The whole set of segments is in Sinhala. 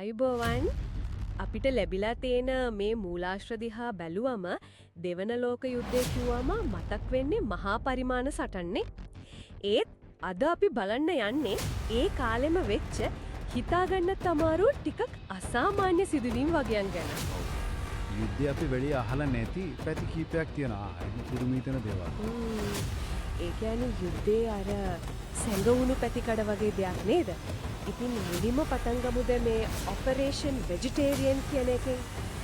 ආයුබෝවන් අපිට ලැබිලා තියෙන මේ මූලාශ්‍ර දිහා බැලුවම දෙවන ලෝක යුද්ධය කිව්වම මතක් වෙන්නේ මහා පරිමාණ සටන්නේ. ඒත් අද අපි බලන්න යන්නේ ඒ කාලෙම වෙච්ච හිතාගන්නත් අමාරු ටිකක් අසාමාන්‍ය සිදුවීම් වගයන් ගැන. යුද්ධය අපි වෙලිය අහලා නැති පැති කීපයක් තියෙනවා. පුදුමීතන දේවල්. ඒ කියන්නේ යුද්ධේ අර සැඟවුණු පැතිකඩ වගේ දෙයක් නේද? ඉතින් මුලින්ම පටන් ගමුද මේ ඔපරේෂන් වෙජිටේරියන් කියන එකෙන්.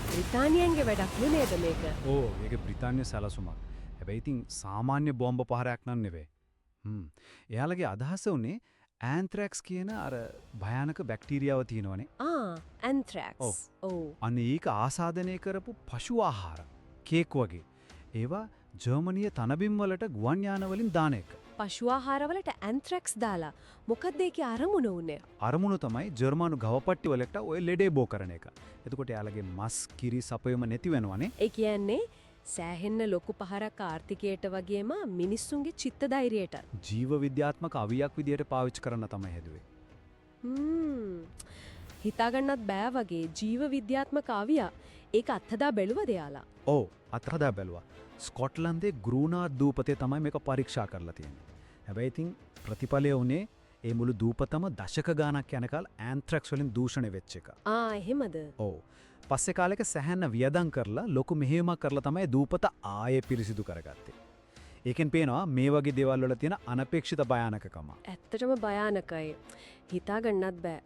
බ්‍රිතාන්‍යයන්ගේ වැඩක් නේද මේක? ඕ ඒක බ්‍රිතාන්‍ය සැලසුමක්. හැබැයි ඉතින් සාමාන්‍ය බෝම්බ පහරයක් නන් නෙවෙයි. එයාලගේ අදහස උනේ ඇන්ත්‍රැක්ස් කියන අර භයානක බැක්ටීරියාව තියෙනවනේ. ඇන්ත්‍රැක්ස්. ඔව්. අනේ ඒක ආසාදනය කරපු පශු ආහාර කේක් වගේ. ඒවා ජර්මනිය තනබිම් වලට ගුවන් යාන වලින් දාන එක. පශු ආහාරවලට ඇන්ත්‍රැක්ස් දාලා මොකක්ද ඒකේ අරමුණ උනේ? අරමුණ තමයි ජර්මනු ගවපට්ටි වලට ඔය ලෙඩේ බෝ කරන එක. එතකොට එයාලගේ මස් කිරි සපයම නැති වෙනවනේ. ඒ කියන්නේ සෑහෙන්න ලොකු පහරක් ආර්ථිකයට වගේම මිනිස්සුන්ගේ චිත්ත ධෛර්යයට. ජීව විද්‍යාත්මක අවියක් විදියට පාවිච්චි කරන්න තමයි හැදුවේ. හිතාගන්නත් බෑ වගේ ජීව විද්‍යාත්මක අවියා ඒක අත්හදා බැලුවද එයාලා? ඔව් අත්හදා බැලුවා. ස්කොට්ලන්තේ ග්‍රූනාඩ් දූපතේ තමයි මේක පරීක්ෂා කරලා තියෙන්නේ. හැබැයි ඉතින් ප්‍රතිඵලය උනේ ඒ මුළු දූපතම දශක ගාණක් යනකල් ඇන්ත්‍රැක්ස් වලින් දූෂණය වෙච්ච එක. එහෙමද? ඔව්. පස්සේ කාලෙක සැහැන්න වියදම් කරලා ලොකු මෙහෙයුමක් කරලා තමයි දූපත ආයේ පිරිසිදු කරගත්තේ. ඒකෙන් පේනවා මේ වගේ දේවල් වල තියෙන අනපේක්ෂිත භයානකකම. ඇත්තටම භයානකයි. හිතාගන්නත් බෑ.